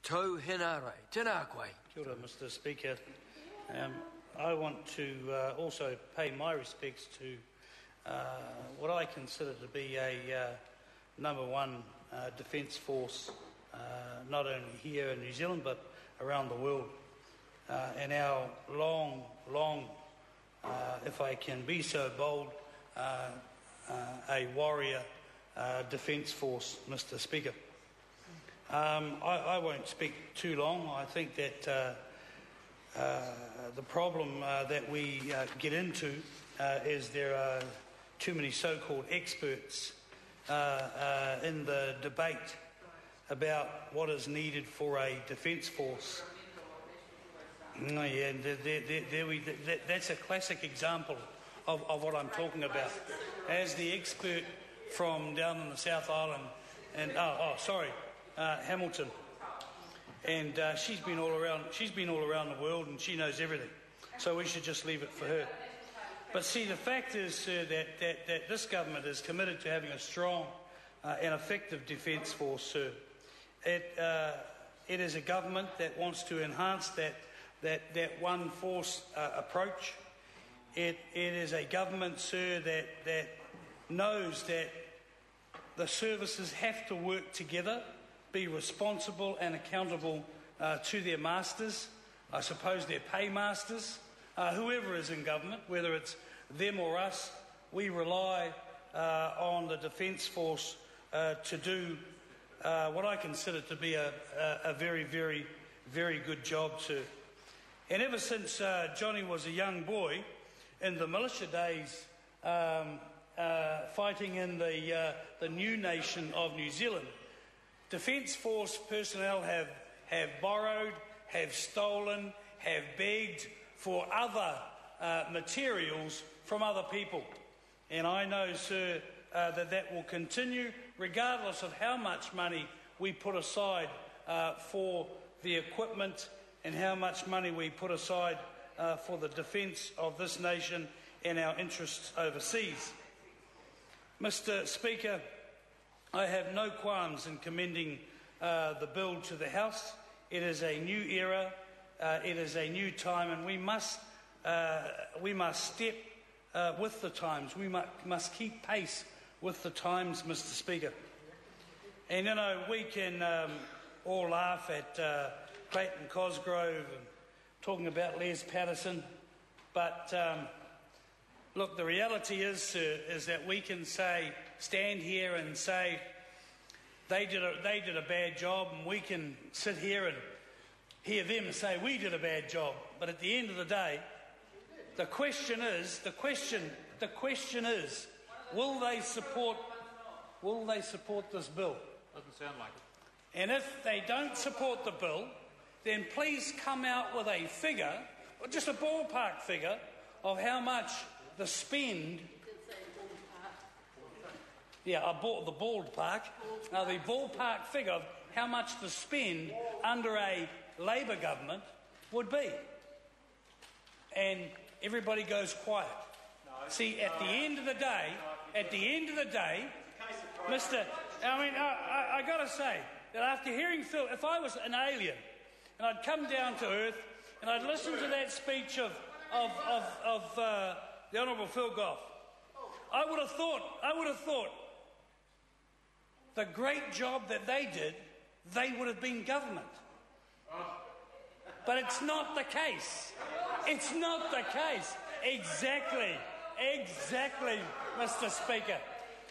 Tau hena rai. Tēnā koe. Kia ora, Mr. Speaker. I want to also pay my respects to what I consider to be a number one defence force, not only here in New Zealand but around the world. And our long, if I can be so bold, a warrior defence force, Mr. Speaker. I won't speak too long. I think that the problem that we get into is there are too many so-called experts in the debate about what is needed for a defence force. Oh, yeah, that's a classic example of what I'm talking about. As the expert from down in the South Island, and Hamilton, and she's been all around the world, and she knows everything. So we should just leave it for her. But see, the fact is, sir, that this government is committed to having a strong and effective defence force, sir. It is a government that wants to enhance that one force approach. It is a government, sir, that knows that the services have to work together, be responsible and accountable to their masters, I suppose their paymasters, whoever is in government, whether it's them or us. We rely on the Defence Force to do what I consider to be a very, very, very good job, sir. And ever since Johnny was a young boy, in the militia days, fighting in the new nation of New Zealand, Defence Force personnel have borrowed, have stolen, have begged for other materials from other people. And I know, sir, that will continue regardless of how much money we put aside for the equipment and how much money we put aside for the defence of this nation and our interests overseas. Mr. Speaker, I have no qualms in commending the bill to the House. It is a new era, it is a new time, and we must step with the times. We must keep pace with the times, Mr. Speaker. And you know, we can all laugh at Clayton Cosgrove and talking about Les Patterson, but look, the reality is, sir, is that we can stand here and say they did a bad job, and we can sit here and hear them say we did a bad job. But at the end of the day, the question is, will they support this bill? Doesn't sound like it. And if they don't support the bill, then please come out with a figure, or just a ballpark figure, of how much the spend. Yeah, I bought the bald park. Now the ballpark figure of how much the spend under a Labor government would be. And everybody goes quiet. See, at the end of the day, Mr. I got to say that after hearing Phil, if I was an alien and I'd come down to Earth and I'd listened to that speech of the Honourable Phil Goff, I would have thought the great job that they did, they would have been government. But it's not the case. It's not the case. Exactly, Mr. Speaker.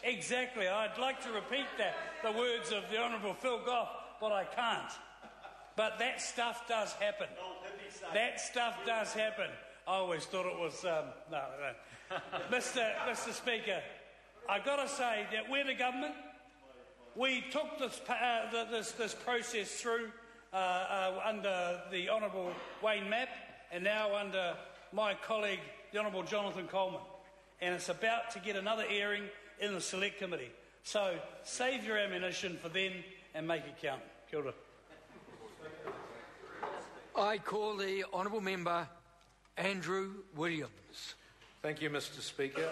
Exactly. I'd like to repeat the words of the Honourable Phil Goff, but I can't. But that stuff does happen. That stuff does happen. I always thought it was... no. Mr. Speaker, I've got to say that we're the government. We took this process through under the Honourable Wayne Mapp and now under my colleague, the Honourable Jonathan Coleman. And it's about to get another airing in the Select Committee. So save your ammunition for then and make it count. Kia ora. I call the Honourable Member Andrew Williams. Thank you, Mr. Speaker.